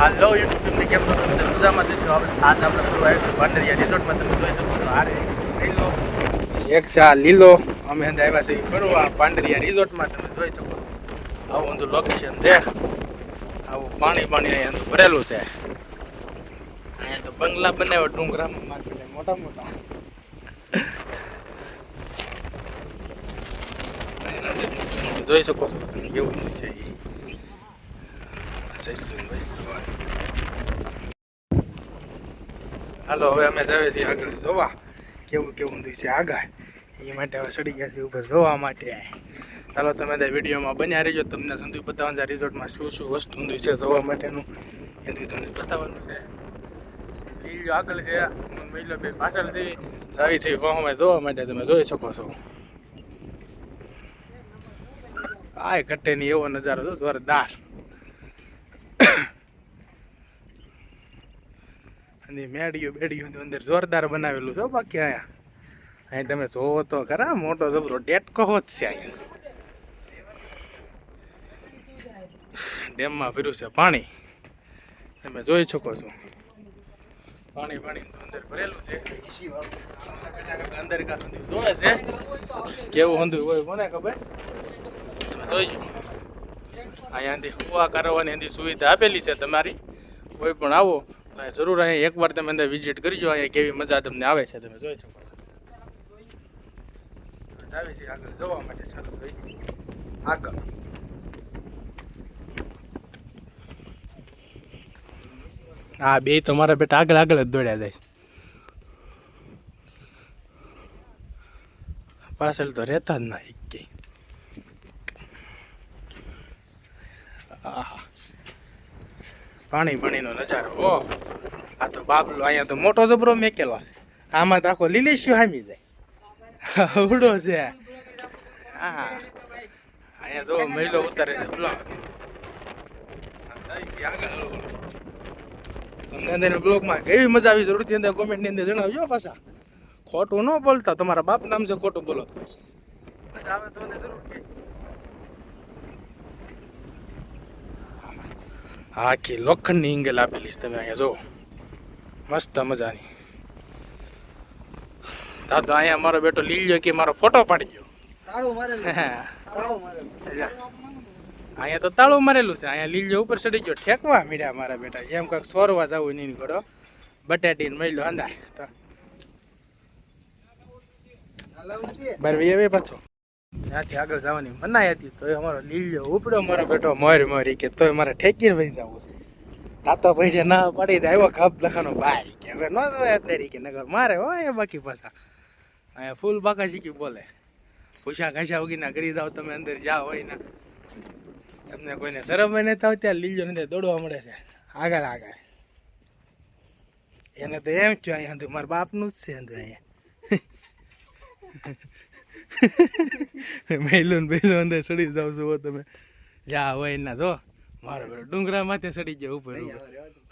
હાલો YouTube ટીમને કેમ છો તમે મજામાં જશો આજ આપણે ફરવા આવ્યું છે પાંડરિયા રિસોર્ટમાં તમે જોઈ શકો છો હારે લીલો એક સા લીલો અમે અંદર આવ્યા છે ફરવા પાંડરિયા રિસોર્ટમાં તમે જોઈ શકો છો આવું ઊંધું લોકેશન છે આવું પાણી અહીંયા ભરેલું છે અહીંયા તો બંગલા બનાવ્યો ડુંગરામાં માથે મોટા મોટા જોઈ શકો છો કેવું છે હાલો હવે અમે જઈએ છીએ આગળ જોવા કેવું કેવું છે આગળ એ માટે હવે ચડી ગયા છે ઉપર જોવા માટે ચાલો તમે ત્યાં વિડીયોમાં બન્યા રહેજો તમને ધંધુ બતાવવાનું છે રિસોર્ટમાં શું શું વસ્તુ છે જોવા માટેનું એથી તમને બતાવવાનું છે લીલો આગળ છે મહિલો બે પાછળ છે સારી છે વાહમાં જોવા માટે તમે જોઈ શકો છો આ કટ્ટે ની એવો નજારો જો જોરદાર અને મેડિયું બેડિયું અંદર જોરદાર બનાવેલું છે બાકી અહીંયા તમે જોવો તો ખરા મોટો જબરો ડેટકો હોત છે અહીંયા ડેમમાં ભર્યું છે પાણી તમે જોઈ શકો છો પાણી અંદર ભરેલું છે અંદર જોવે છે કેવું હંધું હોય કોને ખબર તમે જોઈજો અહીંયાથી હુવા કરવાની એની સુવિધા આપેલી છે તમારી કોઈ પણ આવો જરૂર અહીંયા એકવાર તમે અંદર વિઝિટ કરજો અહીંયા કેવી મજા તમને આવે છે તમે જોઈ શકો આવે છે આગળ જવા માટે ચાલુ થઈ આગળ હા બે તમારા બેટા આગળ આગળ જ દોડ્યા જાય પાછળ તો રહેતા જ ના એક પાણીનો નજારો ઓ આ તો બાબલો અહીંયા તો મોટો જબરો મેકેલો છે આમાં તો આખો લીલેશ્યો હામી જાય અવડો છે હા અહીંયા જો મહિલો ઉતારે છે બ્લોક તમને અંદર બ્લોકમાં કેવી મજા આવી જરૂરથી અંદર કોમેન્ટની અંદર જણાવજો પાછા ખોટું ન બોલતા તમારા બાપ નામ છે ખોટું બોલો મજા આવે તો અંદર જરૂર કે આખી લોખંડની એંગલ આપેલી છે તમે અહીંયા જો મસ્ત મજાની દાદા અહીંયા મારો બેટો લીલો કે મારો ફોટો પાડી ગયો અહીંયા તો તાળું મારેલું છે અહીંયા લીલો ઉપર ચડી ગયો ઠેકવા મીડ્યા મારા બેટા જેમ કાંઈક સોરવા જવું નહીં ગયો બટાટીને મળ્યો અંદા બાર પાછો ત્યાંથી આગળ જવાની મનાઈ હતી તો અમારો લીલો ઉપડ્યો મારો બેટો મોરી કે તોય મારે ઠેકીને વહી જવું છે તાતો પૈસા ના પડી દે આવ્યો ખપ લખાનો બહાર કે હવે ન જોયા અત્યારે કે નગર મારે હોય બાકી પાછા અહીંયા ફૂલ બાકા શીખી બોલે પૂછા ઘાસા ઉગીના કરી દાવ તમે અંદર જાઓ હોય ને તમને કોઈને શરમ નહીં થાવ ત્યાં લીલો નથી દોડવા મળે છે આગળ એને તો એમ છું અહીંયા મારા બાપનું જ છે અંદર અહીંયા મેલું અંદર ચડી જાવ છો તમે જા હોય ના જો મારો બેટો ડુંગરા માથે ચડી જાય ઉપર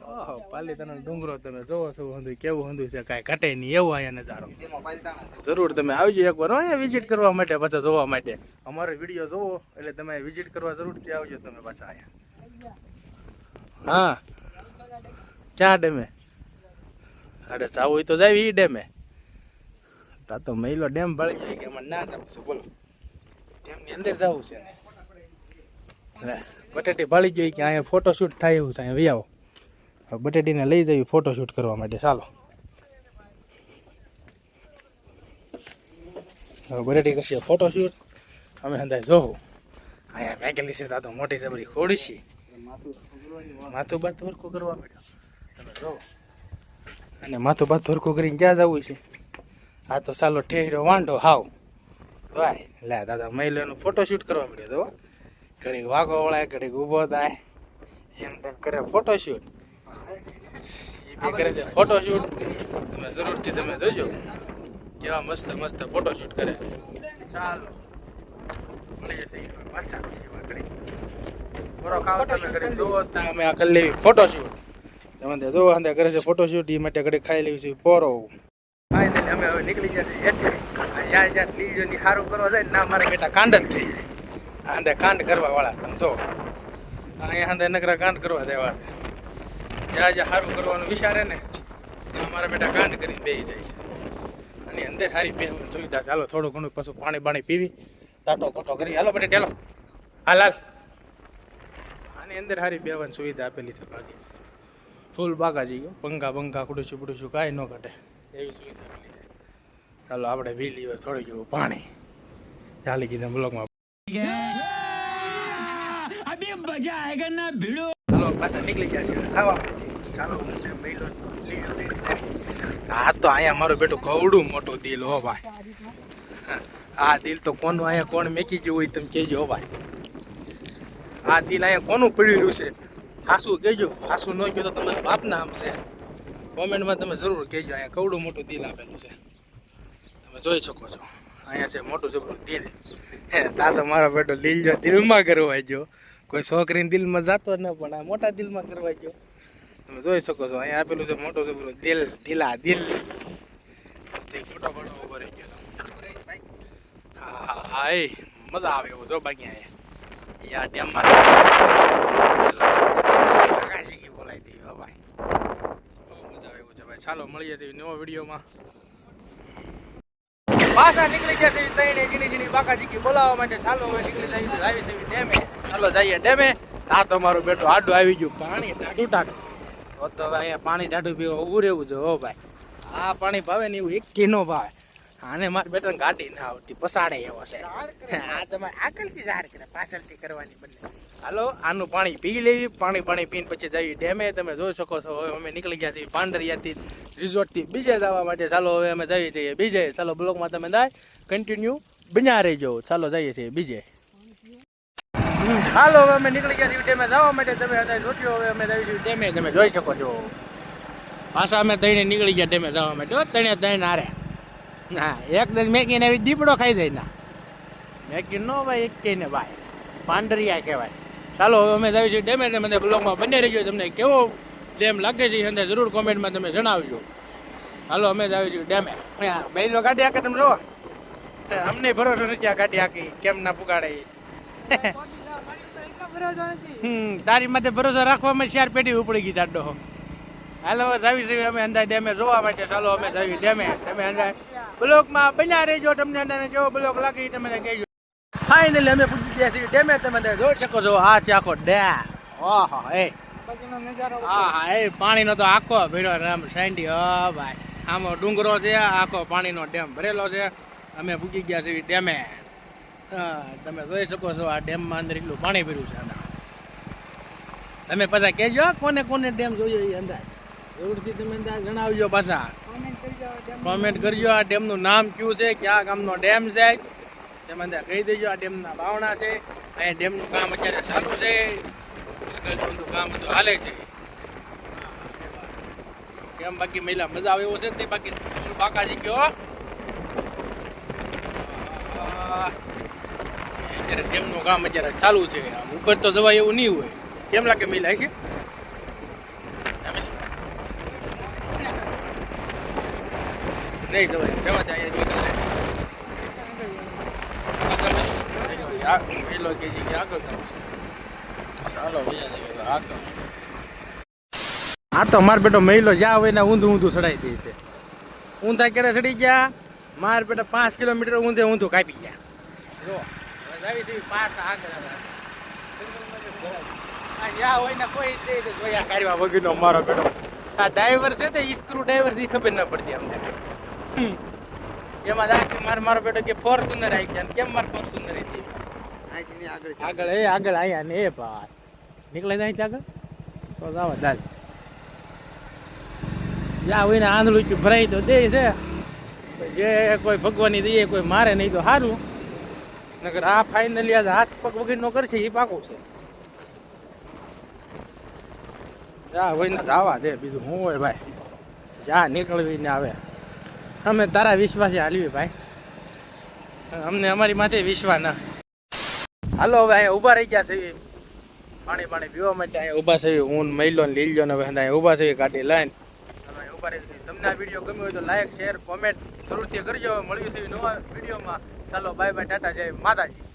ઓહો પાલીતાનો ડુંગરો તમે જોવો છો હંધું કેવું હંધું છે કાંઈ ઘટે નહીં એવું અહીંયા નજારો જરૂર તમે આવજો એકવાર અહીંયા વિઝિટ કરવા માટે પાછા જોવા માટે અમારો વિડીયો જોવો એટલે તમે વિઝિટ કરવા જરૂરથી આવજો તમે પાછા અહીંયા હા ક્યાં ડેમે અરે જાવું હોય તો જાય એ ડેમે તા તો મહિલો ડેમ ભળી જાય કે અમારે ના જવું છે બોલો ડેમની અંદર જવું છે ને બટેટી ભળી ગઈ કે અહીંયા ફોટોશૂટ થાય એવું છે અહીંયા વિયાવો બટેટીને લઈ જઈએ ફોટોશૂટ કરવા માટે ચાલો બટેટી કરશે ફોટોશૂટ અમે અંદાજ જોવું અહીંયા મેકેલી છે તા તો મોટી જબરી ખોડશી માથું બાથ હરખું કરવા માંડ્યો તમે જોવો અને માથું બાથ હરખું કરીને ક્યાં જવું છે આ તો ચાલો ઠેરો વાંઢો હાવ ભાઈ લે દાદા મહિલાનો ફોટોશૂટ કરવા મળ્યો તો ઘડીક વાઘો વળાય ઘડીક ઊભો થાય એમ તેમ કરે ફોટોશૂટ એ બી કરે છે ફોટોશૂટ તમે જરૂરથી તમે જોજો કેવા મસ્ત ફોટોશૂટ કરે છે ચાલો મળી જશે પાછા બીજી વાર ઘડીક બરો ખાવ તમે ઘડીક જોવો અમે આ કરી લેવી ફોટોશૂટ તમે જોવો અંદર કરે છે ફોટોશૂટ એ માટે ઘડીક ખાઈ લેવી છે પોરો ફાઇનલી અમે હવે નીકળી ગયા છીએ એટલે જ્યાં લીલોની સારું કરવા જાય ના મારા બેટા કાંડ જ થઈ જાય અંદર કાંડ કરવા વાળા તમે જો અહીંયા અંદર નકરા કાંડ કરવા દેવા છે જ્યાં જ્યાં સારું કરવાનું વિચારે ને અમારા બેટા કાંડ કરીને બેસી જાય છે. અને અંદર સારી બેસવાની સુવિધા છે. હાલો થોડું ઘણું પાછું પાણી બાણી પીવી ટાટો કોટો કરી હાલો બેટા ટેલો હાલ હાલ. આની અંદર સારી બેસવાની સુવિધા આપેલી છે. બાકી ફૂલ બાગાજી ગયો પંખા બંખા કુડું બુડું કાંઈ ન ઘટે એવી સુવિધા આપેલી છે. ચાલો આપણે પી લઈએ થોડું જેવું પાણી. ચાલી ગઈ બ્લોકમાં ચાલો પાછા નીકળી જશે ખાવા. ચાલો હા તો અહીંયા મારું બેટું કવડું મોટું દિલ હો ભાઈ. આ દિલ તો કોનું અહીંયા કોણ મેકી ગયું હોય તમે કહેજો ભાઈ. આ દિલ અહીંયા કોનું પડી રહ્યું છે હાસું કહેજો. હાસું ન કહો તો તમારા બાપના આમ છે. કોમેન્ટમાં તમે જરૂર કહેજો. અહીંયા કવડું મોટું દિલ આપેલું છે તમે જોઈ શકો છો. અહીંયા છે મોટું જબરું દિલ. તા તો મારો બેટો લીલજો દિલમાં કરવા ગયો. કોઈ છોકરીને દિલમાં જતો ન પણ આ મોટા દિલમાં કરવા ગયો. તમે જોઈ શકો છો અહીંયા આપેલું છે મોટું જબરું દિલ. દિલા દિલ ફોટો ફોટો ઉભો રહી ગયો. હા હા એ મજા આવે એવું જો બાકી અહીંયા ડેમમાં બોલાવી દઈએ ભાઈ. બહુ મજા આવે એવું છે ભાઈ. ચાલો મળીએ છીએ નવો વિડીયોમાં. પાછા નીકળી ગયા છે તઈને જીની બાકાજી બોલાવવા માટે. ચાલો હવે નીકળી આવી છે ડેમે. ચાલો જઈએ ડેમે. આ તો મારું બેટું આડું આવી ગયું પાણી ટાઢું ટાઢું. તો હવે અહીંયા પાણી ટાઢું પીવા ઉભું રહેવું છે હો ભાઈ. આ પાણી ભાવે ને એવું એક નો ભાવે. આને મારા બેટાને ગાડી ના આવતી પસાડે એવો છે. આ તમારે આગળથી ઝાડ કરે પાછળથી કરવાની બંને. હાલો આનું પાણી પી લેવી. પાણી પીને પછી જઈએ ડેમે. તમે જોઈ શકો છો હવે અમે નીકળી ગયા છીએ પાંડરિયાથી રિઝોર્ટથી બીજે જવા માટે. ચાલો હવે અમે જઈએ છીએ બીજે. ચાલો બ્લોગમાં તમે દાય કન્ટિન્યુ બન્યા રહેજો. ચાલો જઈએ છીએ બીજે. હાલો હવે અમે નીકળી ગયા છીએ ડેમે જવા માટે. તમે અત્યારે જોજો હવે અમે જઈએ છીએ ડેમે. તમે જોઈ શકો છો પાછા અમે તઈને નીકળી ગયા ડેમે જવા માટે. ત્રણ હારે ના એકદમ મેકીને આવી દીપડો ખાઈ જાય ના મેકી નો ભાઈ એક ને ભાઈ પાંડરિયા કહેવાય. ચાલો હવે અમે જઈએ છીએ ડેમે. મને બ્લોગમાં બને રહીજો. તમને કેવો ડેમ લાગે છે અંદર જરૂર કોમેન્ટમાં તમે જણાવજો. હાલો અમે જઈએ છીએ ડેમે. બેલો ગાડી હાકે તમે જો અમને ભરોસો નથી આ ગાડી હાકી કેમ ના પુગાડે. તારી માથે ભરોસો રાખવામાં 4 પેઢી ઉપડી ગઈ તાડો. હાલો જાવી છીએ અમે અંદર ડેમે જોવા માટે. ચાલો અમે જઈએ ડેમે. તમે અંદર બ્લોગમાં બન્યા રહેજો. તમને અંદર કેવો બ્લોગ લાગે તમે કહેજો. ફાઇનલી અમે પૂછી ગયા છીએ ડેમે. તમે જોઈ શકો છો આ છે આખો ડેમ. ઓહો એ હા હા એ પાણીનો તો આખો ભીડો રામ સાંડી. હા ભાઈ આમાં ડુંગરો છે આખો પાણીનો ડેમ ભરેલો છે. અમે પૂકી ગયા છીએ ડેમે. તમે જોઈ શકો છો આ ડેમમાં અંદર એટલું પાણી ભર્યું છે. તમે પાછા કહેજો કોને કોને ડેમ જોઈએ એ અંદર જરૂરથી તમે જણાવજો. પાછા કોમેન્ટ કરજો આ ડેમનું નામ કયું છે ક્યાં ગામનો ડેમ છે તમે અંદર કહી દેજો. આ ડેમના બાવણા છે. અહીંયા ડેમનું કામ અત્યારે ચાલુ છે. આગળ કામ બધું હાલે છે. કેમ બાકી મહિલા મજા આવે એવો છે તે બાકી બાકાજી કયો અત્યારે ડેમનું કામ અત્યારે ચાલુ છે. ઉપર તો જવાય એવું નહીં હોય. કેમ લાગે મહિલા છે નહીં જવાય જવા જાય પેલો કે છે કે આગળ જવું છે. ચાલો આગળ. હા તો માર બેટો મહિલો જ્યાં હોય ને ઊંધું ચડાઈ દે છે. ઊંધા કેડે ચડી ગયા માર બેટા 5 કિલોમીટર ઊંધું કાપી ગયા. જો આવી છે પાછા આગળ જ્યાં હોય ને કોઈ જોયા કાઢવા વગરનો મારો બેટો. આ ડ્રાઈવર છે તે સ્ક્રૂ ડ્રાઈવર છે ખબર ન પડતી અમને. એમાં મારો બેટો કે ફોર્ચ્યુનર આવી ગયા. કેમ મારે ફોર્ચ્યુનર હતી આગળ આગળ આયા ને એ ભાઈ નીકળે જાય છે આગળ તો જાવ દાદ જ્યાં હોય ને આંધળું ભરાઈ તો દે છે. જે કોઈ ભગવાનની દઈએ કોઈ મારે નહીં તો સારું. નકર આ ફાઇનલી આજ હાથ પગ વગર નો કરશે એ પાકું છે. જા હોય ને જવા દે બીજું શું હોય ભાઈ. જ્યાં નીકળવી ને આવે અમે તારા વિશ્વાસે હાલવી ભાઈ. અમને અમારી માથે વિશ્વાસ ના. હાલો હવે અહીંયા ઊભા રહી ગયા છે પાણી પીવા માટે. અહીંયા ઊભા છે હું મહિલો ને લીલજો ને હવે અહીંયા ઊભા છે ગાડી લઈને ઊભા રહી. તમને આ વિડીયો ગમ્યો હોય તો લાઈક શેર કોમેન્ટ જરૂરથી કરજો. મળવી છે નવા વિડીયોમાં. ચાલો બાય બાય ટાટા જય માતાજી.